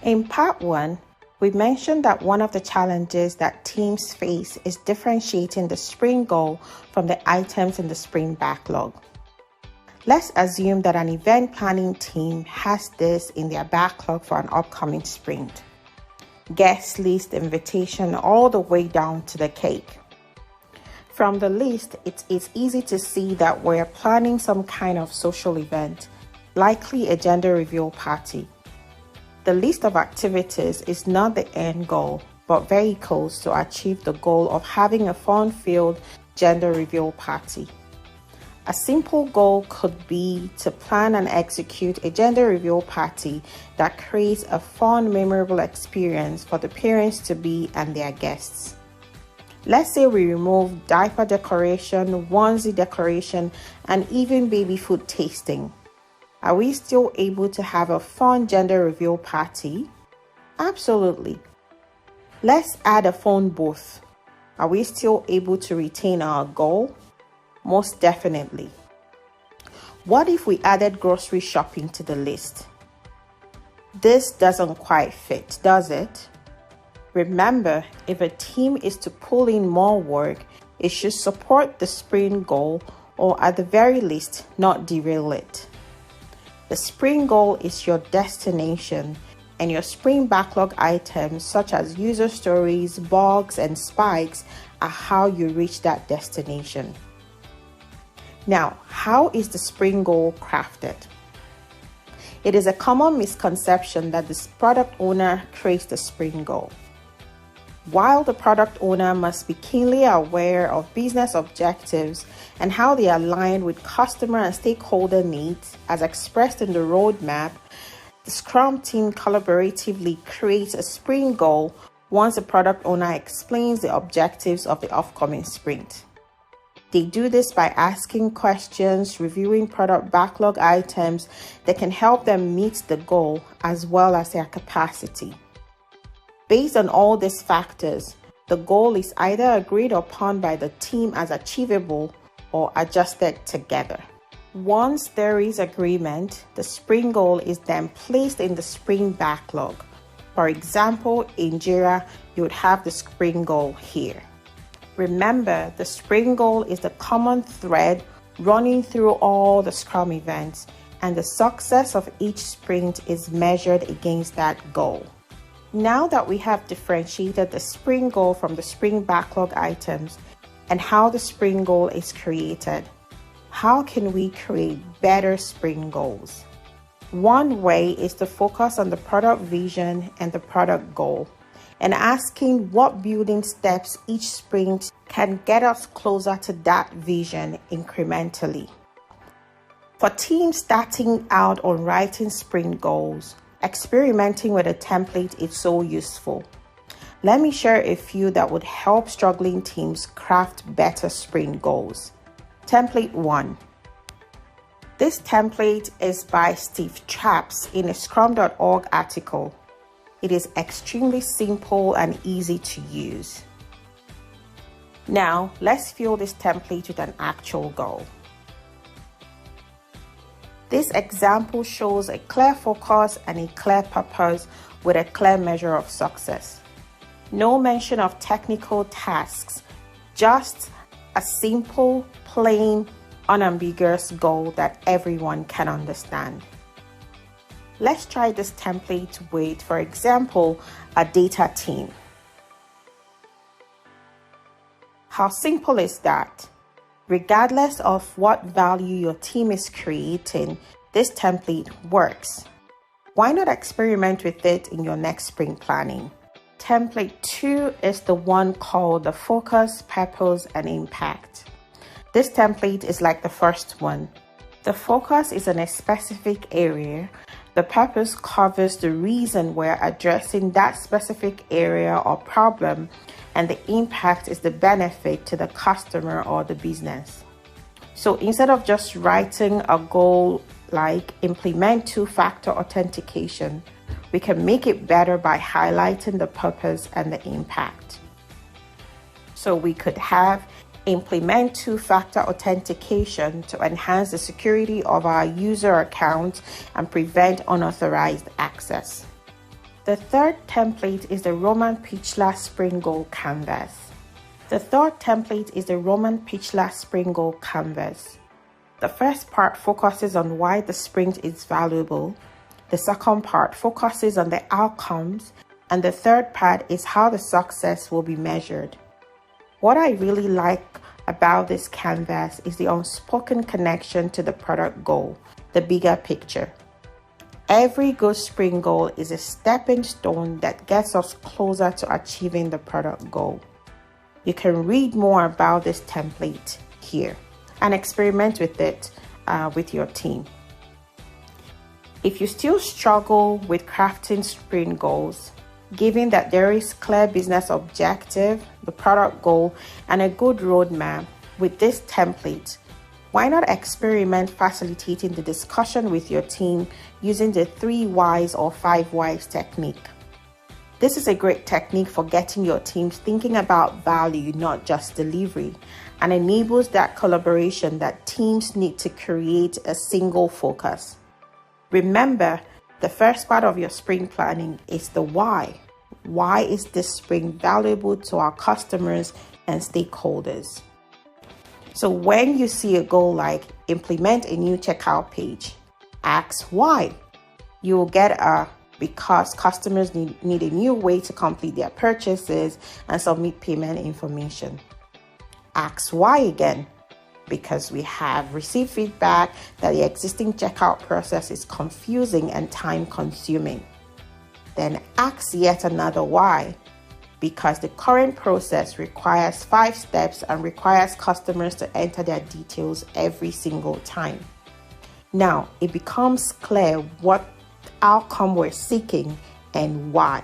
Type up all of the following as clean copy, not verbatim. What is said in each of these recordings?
In part 1, we mentioned that one of the challenges that teams face is differentiating the sprint goal from the items in the sprint backlog. Let's assume that an event planning team has this in their backlog for an upcoming sprint. Guest list, invitation, all the way down to the cake. From the list, it is easy to see that we're planning some kind of social event, likely a gender reveal party. The list of activities is not the end goal, but vehicles to achieve the goal of having a fun-filled gender reveal party. A simple goal could be to plan and execute a gender reveal party that creates a fun, memorable experience for the parents-to-be and their guests. Let's say we remove diaper decoration, onesie decoration, and even baby food tasting. Are we still able to have a fun gender reveal party? Absolutely. Let's add a phone booth. Are we still able to retain our goal? Most definitely. What if we added grocery shopping to the list? This doesn't quite fit, does it? Remember, if a team is to pull in more work, it should support the sprint goal or at the very least, not derail it. The sprint goal is your destination, and your sprint backlog items such as user stories, bugs, and spikes are how you reach that destination. Now, how is the sprint goal crafted? It is a common misconception that the product owner creates the sprint goal. While the product owner must be keenly aware of business objectives and how they align with customer and stakeholder needs as expressed in the roadmap, the Scrum team collaboratively creates a sprint goal once the product owner explains the objectives of the upcoming sprint. They do this by asking questions, reviewing product backlog items that can help them meet the goal as well as their capacity. Based on all these factors, the goal is either agreed upon by the team as achievable or adjusted together. Once there is agreement, the sprint goal is then placed in the sprint backlog. For example, in Jira, you would have the sprint goal here. Remember, the sprint goal is the common thread running through all the Scrum events, and the success of each sprint is measured against that goal. Now that we have differentiated the sprint goal from the sprint backlog items and how the sprint goal is created, how can we create better sprint goals? One way is to focus on the product vision and the product goal and asking what building steps each sprint can get us closer to that vision incrementally. For teams starting out on writing sprint goals, experimenting with a template is so useful. Let me share a few that would help struggling teams craft better sprint goals. Template 1. This template is by Steve Traps in a scrum.org article. It is extremely simple and easy to use. Now, let's fill this template with an actual goal. This example shows a clear focus and a clear purpose with a clear measure of success. No mention of technical tasks, just a simple, plain, unambiguous goal that everyone can understand. Let's try this template with, for example, a data team. How simple is that? Regardless of what value your team is creating, this template works. Why not experiment with it in your next sprint planning? Template 2 is the one called the focus, purpose, and impact. This template is like the first one. The focus is in a specific area. The purpose covers the reason we're addressing that specific area or problem, and the impact is the benefit to the customer or the business. So instead of just writing a goal like implement two-factor authentication, we can make it better by highlighting the purpose and the impact. So we could have implement two-factor authentication to enhance the security of our user accounts and prevent unauthorized access. The third template is the Roman Pichler Spring Goal Canvas. The third template is the Roman Pichler Spring Goal Canvas. The first part focuses on why the sprint is valuable. The second part focuses on the outcomes. And the third part is how the success will be measured. What I really like about this canvas is the unspoken connection to the product goal, the bigger picture. Every good sprint goal is a stepping stone that gets us closer to achieving the product goal. You can read more about this template here and experiment with it with your team. If you still struggle with crafting sprint goals, given that there is clear business objective, the product goal, and a good roadmap with this template, why not experiment facilitating the discussion with your team using the 3 whys or 5 whys technique? This is a great technique for getting your teams thinking about value, not just delivery, and enables that collaboration that teams need to create a single focus. Remember, the first part of your sprint planning is the why. Why is this sprint valuable to our customers and stakeholders? So when you see a goal like implement a new checkout page, ask why. You will get a because customers need a new way to complete their purchases and submit payment information. Ask why again, because we have received feedback that the existing checkout process is confusing and time consuming. Then ask yet another why, because the current process requires 5 steps and requires customers to enter their details every single time. Now, it becomes clear what outcome we're seeking and why.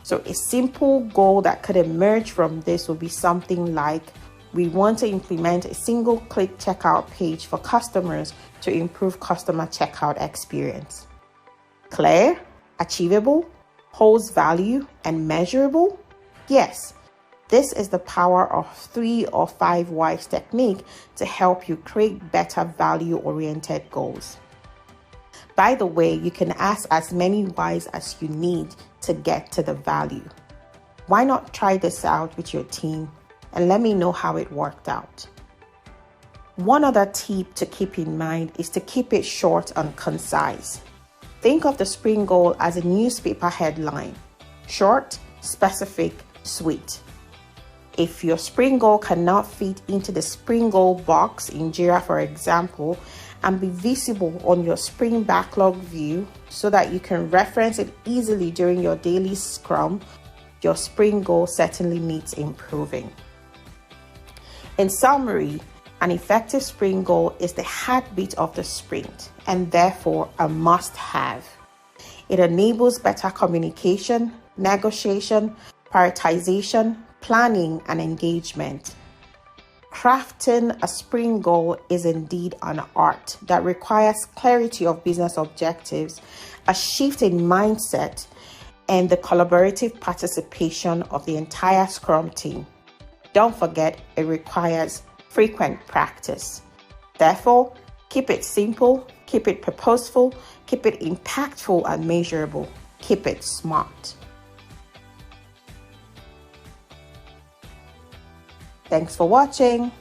So a simple goal that could emerge from this would be something like, we want to implement a single-click checkout page for customers to improve customer checkout experience. Clear, achievable, holds value, and measurable? Yes, this is the power of 3 or 5 whys technique to help you create better value-oriented goals. By the way, you can ask as many whys as you need to get to the value. Why not try this out with your team and let me know how it worked out? One other tip to keep in mind is to keep it short and concise. Think of the sprint goal as a newspaper headline: short, specific, sweet. If your sprint goal cannot fit into the sprint goal box in Jira, for example, and be visible on your sprint backlog view so that you can reference it easily during your daily scrum, your sprint goal certainly needs improving. In summary, an effective sprint goal is the heartbeat of the sprint and therefore a must-have. It enables better communication, negotiation, prioritization, planning, and engagement. Crafting a sprint goal is indeed an art that requires clarity of business objectives, a shift in mindset, and the collaborative participation of the entire Scrum team. Don't forget, it requires frequent practice. Therefore, keep it simple, keep it purposeful, keep it impactful and measurable. Keep it smart. Thanks for watching.